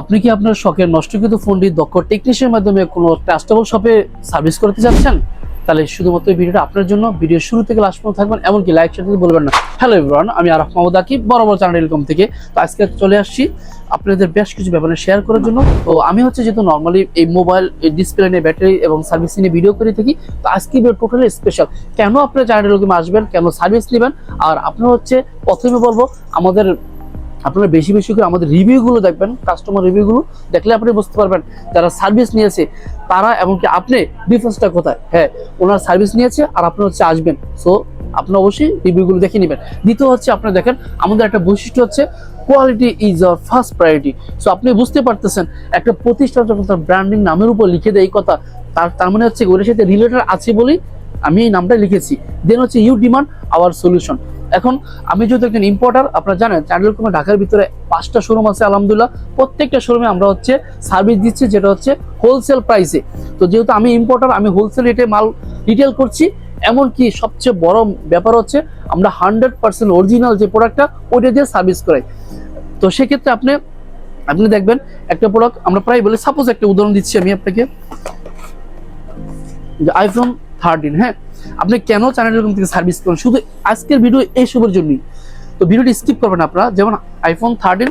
আপনি কি আপনার শখের নষ্টকৃত ফোনটি দক্ষ টেকনিশিয়ানের মাধ্যমে কোনো ট্রাস্টেবল শপে সার্ভিস করতে যাচ্ছেন? তাহলে শুধুমাত্র এই ভিডিওটা আপনার জন্য। ভিডিও শুরু থেকে লাস্ট পর্যন্ত থাকবেন, এমনকি লাইক শেয়ার করতে বলবেন না। হ্যালো এভরিওয়ান, আমি আরাফ মাহমুদ আকিব, বরাবর চ্যানেল টেলিকম থেকে। তো আজকে চলে আসছি আপনাদের বেশ কিছু ব্যাপারে শেয়ার করার জন্য। তো আমি হচ্ছে যেহেতু নর্মালি এই মোবাইল ডিসপ্লে নিয়ে, ব্যাটারি এবং সার্ভিস নিয়ে ভিডিও করে থাকি, তো আজকে ভিডিও টোটালি স্পেশাল। কেন আপনার চ্যানেল টেলিকমে আসবেন, কেন সার্ভিস নেবেন, আর আপনার হচ্ছে প্রথমে বলবো আপনারা বেশি বেশি করে আমাদের রিভিউগুলো দেখবেন। কাস্টমার রিভিউগুলো দেখলে আপনি বুঝতে পারবেন যারা সার্ভিস নিয়েছে তারা, এমনকি আপনি ডিফারেন্সটা কোথায়। হ্যাঁ, ওনার সার্ভিস নিয়েছে আর আপনি হচ্ছে আসবেন, সো আপনি অবশ্যই রিভিউগুলো দেখে নেবেন। দ্বিতীয় হচ্ছে আপনারা দেখেন, আমাদের একটা বৈশিষ্ট্য হচ্ছে quality is our first priority. So আপনি বুঝতে পারতেছেন, একটা প্রতিষ্ঠান যখন তার ব্র্যান্ডিং নামের উপর লিখে দেয় এই কথা, তার মানে হচ্ছে ওদের সাথে রিলেটেড আছে বলেই আমি এই নামটা লিখেছি। দেন হচ্ছে ইউ ডিমান্ড আওয়ার সলিউশন। এখন আমি যেহেতু একজন ইম্পোর্টার, আপনারা জানেন চ্যানেল টেলিকমে ঢাকার ভিতরে 5টা শোরুম আছে আলহামদুলিল্লাহ। প্রত্যেকটা শোরুমে আমরা হচ্ছে সার্ভিস দিচ্ছি, যেটা হচ্ছে হোলসেল প্রাইসে। তো যেহেতু আমি ইম্পোর্টার, আমি হোলসেল রেটে মাল রিটেল করছি। এমনকি সবচেয়ে বড় ব্যাপার হচ্ছে আমরা 100% অরিজিনাল যে প্রোডাক্টটা ওইটা দিয়ে সার্ভিস করাই। তো সেক্ষেত্রে আপনি দেখবেন একটা প্রোডাক্ট আমরা প্রায় বলি, সাপোজ একটা উদাহরণ দিচ্ছি আমি আপনাকে, যে আইফোন 13। হ্যাঁ, আপনি কেন চ্যানেল টেলিকম থেকে সার্ভিস করেন, শুধু আজকের ভিডিও এইসবের জন্যই। তো ভিডিওটি স্কিপ করবেন আপনারা। যেমন আইফোন 13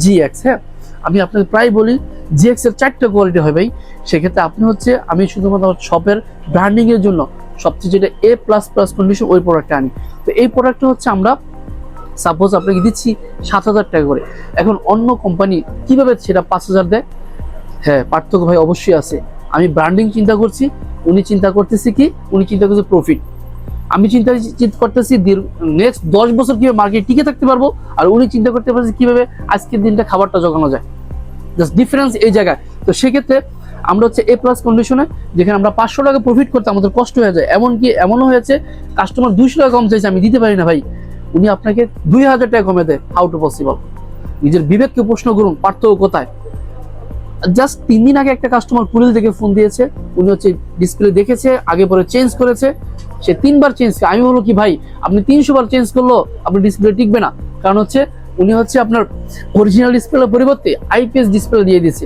GX, হ্যাঁ, আমি আপনাকে প্রায় বলি GX এর 4টা কোয়ালিটি হয় ভাই। সেক্ষেত্রে আপনি হচ্ছে, আমি শুধুমাত্র শপের ব্র্যান্ডিং এর জন্য সবচেয়ে যেটা A++ কন্ডিশন ওই প্রোডাক্টটা আনি। তো এই প্রোডাক্টটা হচ্ছে আমরা সাপোজ আপনাকে দিচ্ছি 7,000 টাকা করে। এখন অন্য কোম্পানি কিভাবে সেটা 5,000 দেয়? হ্যাঁ, পার্থক্য ভাই অবশ্যই আছে। আমি ব্র্যান্ডিং চিন্তা করছি, উনি চিন্তা করতেছি কি, উনি চিন্তা করছে প্রফিট। আমি চিন্তা করতেছি নেক্সট 10 বছর কিভাবে মার্কেট টিকে থাকতে পারবো, আর উনি চিন্তা করতে পারছে কিভাবে আজকের দিনটা খাবারটা জোগানো যায়। জাস্ট ডিফারেন্স এই জায়গায়। তো সেক্ষেত্রে আমরা হচ্ছে A+ কন্ডিশনে, যেখানে আমরা 500 টাকা প্রফিট করতে আমাদের কষ্ট হয়ে যায়। এমনকি এমনও হয়েছে কাস্টমার 200 টাকা কম চাইছে, আমি দিতে পারি না ভাই, উনি আপনাকে 2000 টাকা কমে দেয়। How to possible? নিজের বিবেককে প্রশ্ন করুন, পার্থক্য কোথায়? জাস্ট 3 দিন আগে একটা কাস্টমার পুলিশ থেকে ফোন দিয়েছে, উনি হচ্ছে ডিসপ্লে দেখেছে, আগে পরে চেঞ্জ করেছে, সে 3 বার চেঞ্জ। আমি বলবো কি ভাই, আপনি 300 বার চেঞ্জ করলো আপনার ডিসপ্লে টিকবে না। কারণ হচ্ছে উনি হচ্ছে আপনার অরিজিনাল ডিসপ্লের পরিবর্তে IPS ডিসপ্লে দিয়ে দিয়েছে।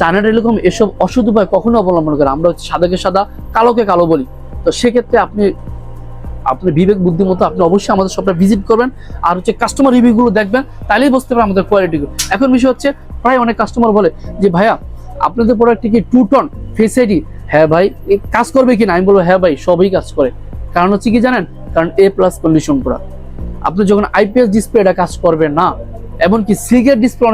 চ্যানেল টেলিকম এসব অসৎ উপায় কখনো অবলম্বন করে, আমরা হচ্ছে সাদাকে সাদা কালোকে কালো বলি। তো সেক্ষেত্রে আপনি বিবেক বুদ্ধি মতো আপনি অবশ্যই আমাদের শপটা ভিজিট করবেন, আর হচ্ছে কাস্টমার রিভিউগুলো দেখবেন, তাহলেই বুঝতে পারবেন আমাদের কোয়ালিটিগুলো। এখন বিষয় হচ্ছে, প্রায় অনেক কাস্টমার বলে যে ভাইয়া আপনাদের প্রোডাক্টটি কি 2 টন ফেস আইডি? হ্যাঁ ভাই, কাজ করবে কিনা? আমি বলবো হ্যাঁ ভাই, সবই কাজ করে। কারণ হচ্ছে কি জানেন, কারণ A+ কন্ডিশন প্রোডাক্ট। আপনি যখন IPS ডিসপ্লে এটা কাজ করবে না, এমনকি সিগারেট ডিসপ্লে